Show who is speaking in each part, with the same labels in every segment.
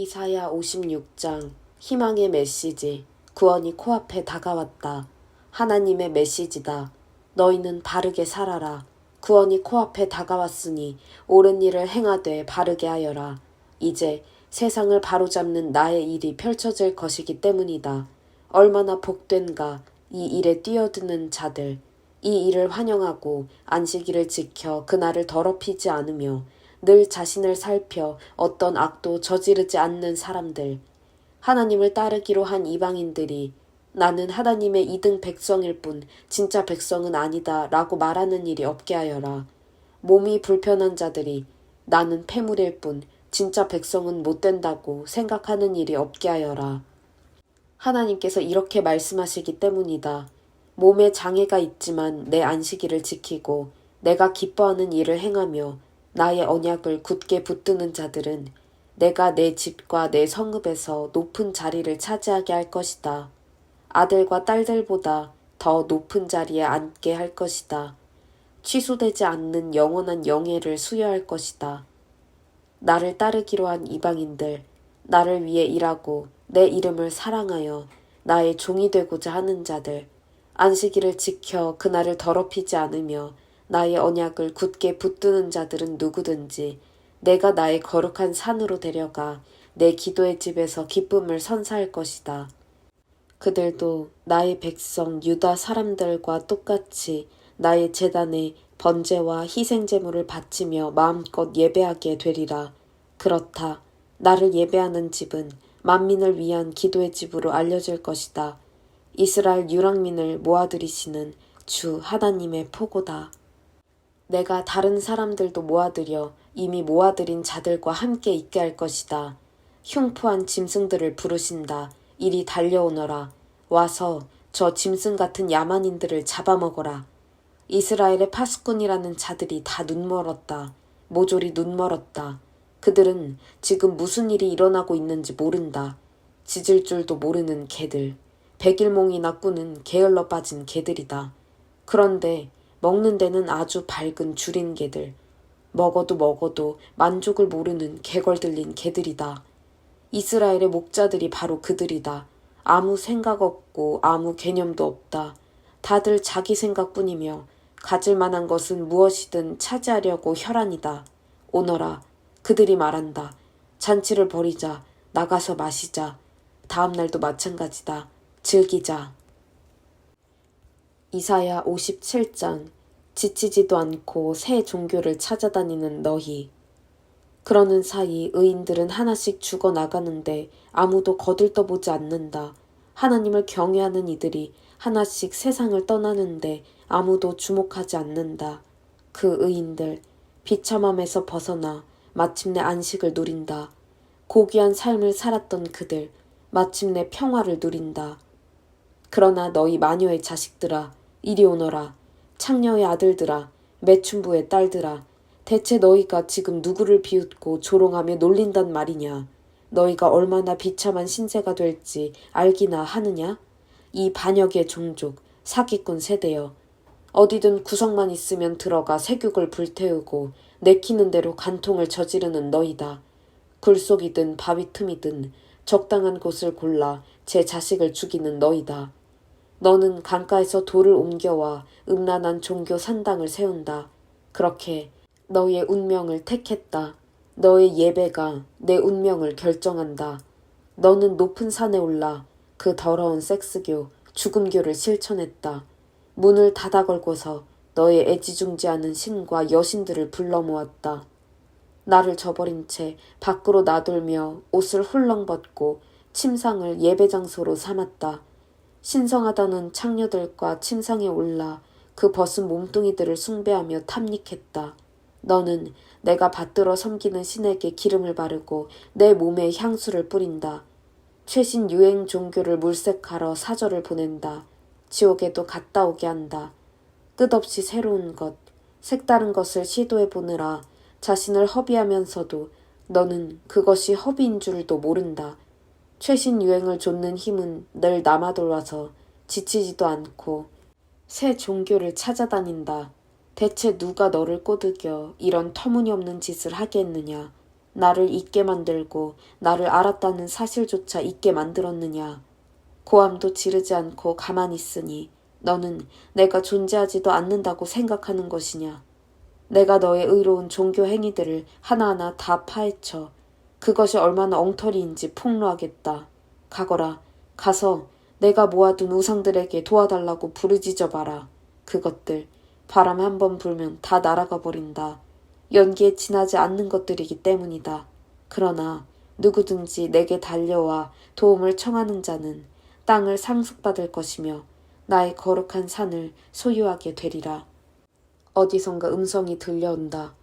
Speaker 1: 이사야 56장 희망의 메시지. 구원이 코앞에 다가왔다. 하나님의 메시지다. 너희는 바르게 살아라. 구원이 코앞에 다가왔으니 옳은 일을 행하되 바르게 하여라. 이제 세상을 바로잡는 나의 일이 펼쳐질 것이기 때문이다. 얼마나 복된가 이 일에 뛰어드는 자들. 이 일을 환영하고 안식일을 지켜 그날을 더럽히지 않으며 늘 자신을 살펴 어떤 악도 저지르지 않는 사람들. 하나님을 따르기로 한 이방인들이 나는 하나님의 2등 백성일 뿐 진짜 백성은 아니다 라고 말하는 일이 없게 하여라. 몸이 불편한 자들이 나는 폐물일 뿐 진짜 백성은 못 된다고 생각하는 일이 없게 하여라. 하나님께서 이렇게 말씀하시기 때문이다. 몸에 장애가 있지만 내 안식일을 지키고 내가 기뻐하는 일을 행하며 나의 언약을 굳게 붙드는 자들은 내가 내 집과 내 성읍에서 높은 자리를 차지하게 할 것이다. 아들과 딸들보다 더 높은 자리에 앉게 할 것이다. 취소되지 않는 영원한 영예를 수여할 것이다. 나를 따르기로 한 이방인들, 나를 위해 일하고 내 이름을 사랑하여 나의 종이 되고자 하는 자들, 안식일을 지켜 그날을 더럽히지 않으며 나의 언약을 굳게 붙드는 자들은 누구든지 내가 나의 거룩한 산으로 데려가 내 기도의 집에서 기쁨을 선사할 것이다. 그들도 나의 백성 유다 사람들과 똑같이 나의 제단에 번제와 희생제물을 바치며 마음껏 예배하게 되리라. 그렇다. 나를 예배하는 집은 만민을 위한 기도의 집으로 알려질 것이다. 이스라엘 유랑민을 모아들이시는 주 하나님의 포고다. 내가 다른 사람들도 모아들여 이미 모아들인 자들과 함께 있게 할 것이다. 흉포한 짐승들을 부르신다. 이리 달려오너라. 와서 저 짐승 같은 야만인들을 잡아먹어라. 이스라엘의 파수꾼이라는 자들이 다 눈멀었다. 모조리 눈멀었다. 그들은 지금 무슨 일이 일어나고 있는지 모른다. 짖을 줄도 모르는 개들. 백일몽이나 꾸는 게을러 빠진 개들이다. 그런데 먹는 데는 아주 밝은 줄인 개들. 먹어도 만족을 모르는 개걸 들린 개들이다. 이스라엘의 목자들이 바로 그들이다. 아무 생각 없고 아무 개념도 없다. 다들 자기 생각뿐이며 가질 만한 것은 무엇이든 차지하려고 혈안이다. 오너라. 그들이 말한다. 잔치를 벌이자. 나가서 마시자. 다음 날도 마찬가지다. 즐기자. 이사야 57장. 지치지도 않고 새 종교를 찾아다니는 너희. 그러는 사이 의인들은 하나씩 죽어나가는데 아무도 거들떠보지 않는다. 하나님을 경외하는 이들이 하나씩 세상을 떠나는데 아무도 주목하지 않는다. 그 의인들, 비참함에서 벗어나 마침내 안식을 누린다. 고귀한 삶을 살았던 그들, 마침내 평화를 누린다. 그러나 너희 마녀의 자식들아, 이리 오너라. 창녀의 아들들아, 매춘부의 딸들아, 대체 너희가 지금 누구를 비웃고 조롱하며 놀린단 말이냐? 너희가 얼마나 비참한 신세가 될지 알기나 하느냐? 이 반역의 종족, 사기꾼 세대여. 어디든 구석만 있으면 들어가 세균을 불태우고 내키는 대로 간통을 저지르는 너희다. 굴속이든 바위 틈이든 적당한 곳을 골라 제 자식을 죽이는 너희다. 너는 강가에서 돌을 옮겨와 음란한 종교 산당을 세운다. 그렇게 너의 운명을 택했다. 너의 예배가 내 운명을 결정한다. 너는 높은 산에 올라 그 더러운 섹스교, 죽음교를 실천했다. 문을 닫아 걸고서 너의 애지중지하는 신과 여신들을 불러 모았다. 나를 저버린 채 밖으로 나돌며 옷을 훌렁 벗고 침상을 예배 장소로 삼았다. 신성하다는 창녀들과 침상에 올라 그 벗은 몸뚱이들을 숭배하며 탐닉했다. 너는 내가 받들어 섬기는 신에게 기름을 바르고 내 몸에 향수를 뿌린다. 최신 유행 종교를 물색하러 사절을 보낸다. 지옥에도 갔다 오게 한다. 끝없이 새로운 것, 색다른 것을 시도해 보느라 자신을 허비하면서도 너는 그것이 허비인 줄도 모른다. 최신 유행을 좇는 힘은 늘 남아돌아서 지치지도 않고 새 종교를 찾아다닌다. 대체 누가 너를 꼬드겨 이런 터무니없는 짓을 하게 했느냐. 나를 잊게 만들고 나를 알았다는 사실조차 잊게 만들었느냐. 고함도 지르지 않고 가만히 있으니 너는 내가 존재하지도 않는다고 생각하는 것이냐. 내가 너의 의로운 종교 행위들을 하나하나 다 파헤쳐 그것이 얼마나 엉터리인지 폭로하겠다. 가거라. 가서 내가 모아둔 우상들에게 도와달라고 부르짖어 봐라. 그것들 바람 한 번 불면 다 날아가 버린다. 연기에 지나지 않는 것들이기 때문이다. 그러나 누구든지 내게 달려와 도움을 청하는 자는 땅을 상속받을 것이며 나의 거룩한 산을 소유하게 되리라. 어디선가 음성이 들려온다.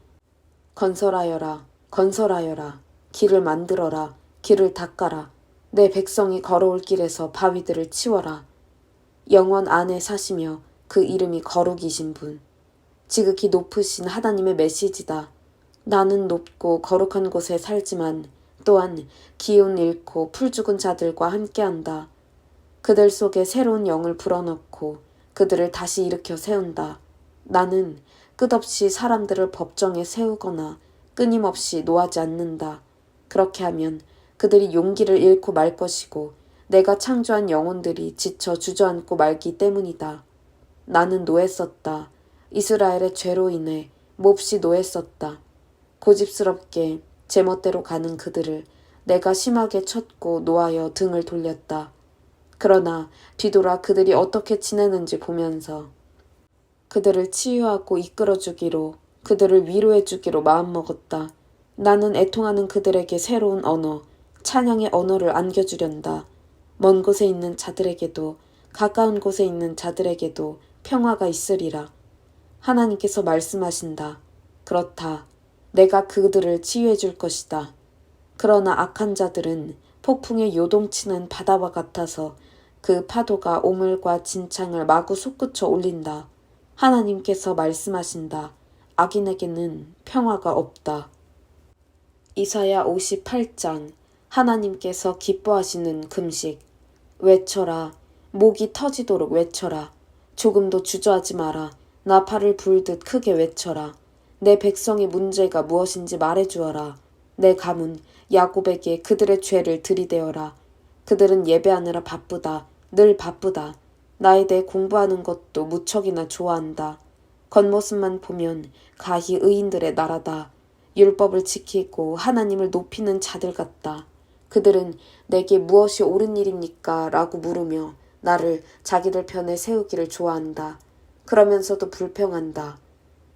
Speaker 1: 건설하여라, 건설하여라. 길을 만들어라, 길을 닦아라. 내 백성이 걸어올 길에서 바위들을 치워라. 영원 안에 사시며 그 이름이 거룩이신 분. 지극히 높으신 하나님의 메시지다. 나는 높고 거룩한 곳에 살지만 또한 기운 잃고 풀 죽은 자들과 함께한다. 그들 속에 새로운 영을 불어넣고 그들을 다시 일으켜 세운다. 나는 끝없이 사람들을 법정에 세우거나 끊임없이 노하지 않는다. 그렇게 하면 그들이 용기를 잃고 말 것이고 내가 창조한 영혼들이 지쳐 주저앉고 말기 때문이다. 나는 노했었다. 이스라엘의 죄로 인해 몹시 노했었다. 고집스럽게 제멋대로 가는 그들을 내가 심하게 쳤고 노하여 등을 돌렸다. 그러나 뒤돌아 그들이 어떻게 지내는지 보면서 그들을 치유하고 이끌어주기로, 그들을 위로해주기로 마음먹었다. 나는 애통하는 그들에게 새로운 언어, 찬양의 언어를 안겨주련다. 먼 곳에 있는 자들에게도 가까운 곳에 있는 자들에게도 평화가 있으리라. 하나님께서 말씀하신다. 그렇다. 내가 그들을 치유해 줄 것이다. 그러나 악한 자들은 폭풍에 요동치는 바다와 같아서 그 파도가 오물과 진창을 마구 솟구쳐 올린다. 하나님께서 말씀하신다. 악인에게는 평화가 없다. 이사야 58장. 하나님께서 기뻐하시는 금식. 외쳐라. 목이 터지도록 외쳐라. 조금도 주저하지 마라. 나팔을 불듯 크게 외쳐라. 내 백성의 문제가 무엇인지 말해주어라. 내 가문 야곱에게 그들의 죄를 들이대어라. 그들은 예배하느라 바쁘다. 늘 바쁘다. 나에 대해 공부하는 것도 무척이나 좋아한다. 겉모습만 보면 가히 의인들의 나라다. 율법을 지키고 하나님을 높이는 자들 같다. 그들은 내게 무엇이 옳은 일입니까? 라고 물으며 나를 자기들 편에 세우기를 좋아한다. 그러면서도 불평한다.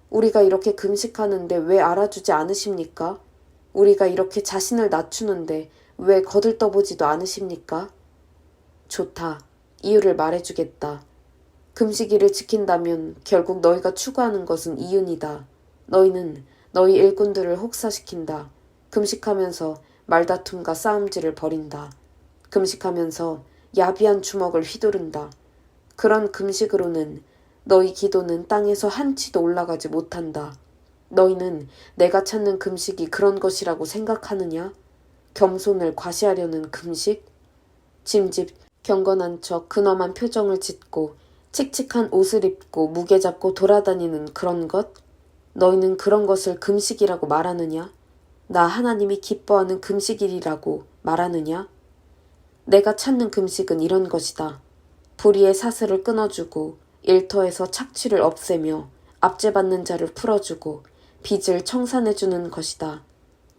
Speaker 1: 우리가 이렇게 금식하는데 왜 알아주지 않으십니까? 우리가 이렇게 자신을 낮추는데 왜 거들떠보지도 않으십니까? 좋다. 이유를 말해주겠다. 금식일을 지킨다면 결국 너희가 추구하는 것은 이윤이다. 너희는 너희 일꾼들을 혹사시킨다. 금식하면서 말다툼과 싸움질을 벌인다. 금식하면서 야비한 주먹을 휘두른다. 그런 금식으로는 너희 기도는 땅에서 한치도 올라가지 못한다. 너희는 내가 찾는 금식이 그런 것이라고 생각하느냐? 겸손을 과시하려는 금식? 짐짓 경건한 척 근엄한 표정을 짓고 칙칙한 옷을 입고 무게 잡고 돌아다니는 그런 것? 너희는 그런 것을 금식이라고 말하느냐? 나 하나님이 기뻐하는 금식일이라고 말하느냐? 내가 찾는 금식은 이런 것이다. 불의의 사슬을 끊어주고 일터에서 착취를 없애며 압제받는 자를 풀어주고 빚을 청산해주는 것이다.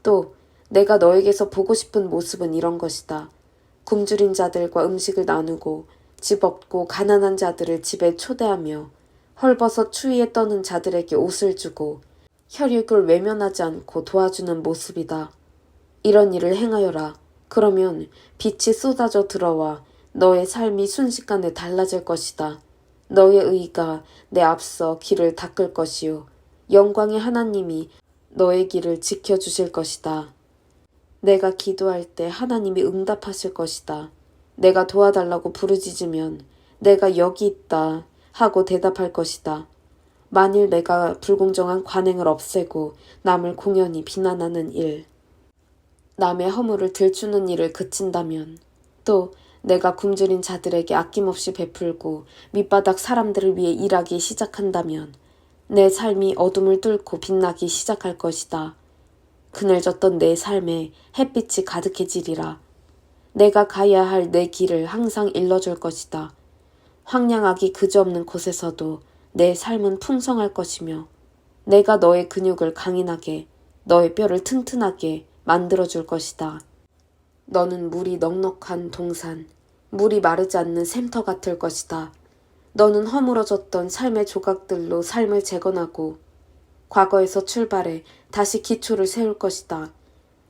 Speaker 1: 또 내가 너에게서 보고 싶은 모습은 이런 것이다. 굶주린 자들과 음식을 나누고 집 없고 가난한 자들을 집에 초대하며 헐벗어 추위에 떠는 자들에게 옷을 주고 혈육을 외면하지 않고 도와주는 모습이다. 이런 일을 행하여라. 그러면 빛이 쏟아져 들어와 너의 삶이 순식간에 달라질 것이다. 너의 의가 내 앞서 길을 닦을 것이요. 영광의 하나님이 너의 길을 지켜주실 것이다. 내가 기도할 때 하나님이 응답하실 것이다. 내가 도와달라고 부르짖으면 내가 여기 있다 하고 대답할 것이다. 만일 내가 불공정한 관행을 없애고 남을 공연히 비난하는 일, 남의 허물을 들추는 일을 그친다면, 또 내가 굶주린 자들에게 아낌없이 베풀고 밑바닥 사람들을 위해 일하기 시작한다면 내 삶이 어둠을 뚫고 빛나기 시작할 것이다. 그늘졌던 내 삶에 햇빛이 가득해지리라. 내가 가야 할 내 길을 항상 일러줄 것이다. 황량하기 그지없는 곳에서도 내 삶은 풍성할 것이며 내가 너의 근육을 강인하게, 너의 뼈를 튼튼하게 만들어줄 것이다. 너는 물이 넉넉한 동산, 물이 마르지 않는 샘터 같을 것이다. 너는 허물어졌던 삶의 조각들로 삶을 재건하고 과거에서 출발해 다시 기초를 세울 것이다.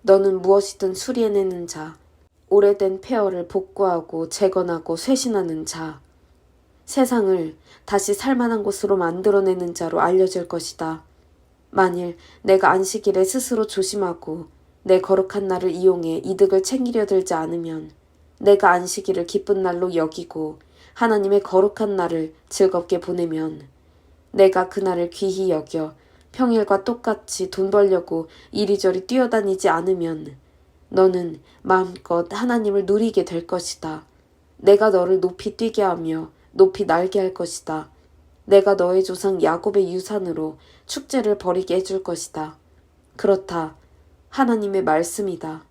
Speaker 1: 너는 무엇이든 수리해내는 자, 오래된 폐허를 복구하고 재건하고 쇄신하는 자, 세상을 다시 살만한 곳으로 만들어내는 자로 알려질 것이다. 만일 내가 안식일에 스스로 조심하고 내 거룩한 날을 이용해 이득을 챙기려 들지 않으면 내가 안식일을 기쁜 날로 여기고 하나님의 거룩한 날을 즐겁게 보내면 내가 그날을 귀히 여겨 평일과 똑같이 돈 벌려고 이리저리 뛰어다니지 않으면 너는 마음껏 하나님을 누리게 될 것이다. 내가 너를 높이 뛰게 하며 높이 날게 할 것이다. 내가 너의 조상 야곱의 유산으로 축제를 벌이게 해줄 것이다. 그렇다. 하나님의 말씀이다.